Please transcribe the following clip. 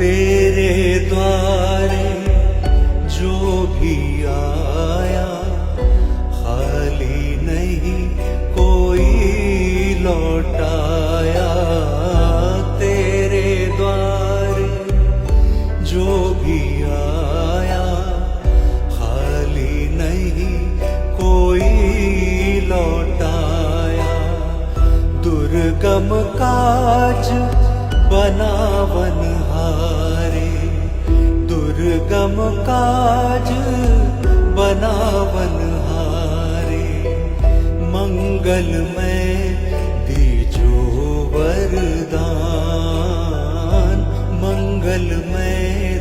तेरे द्वारे जो भी आया खाली नहीं कोई लौटाया। तेरे द्वारे जो भी आया खाली नहीं कोई लौटाया। दुर्गम काज बनावन हारे, दुर्गम काज बनावन हारे। मंगलमय दीजो वरदान, मंगलमय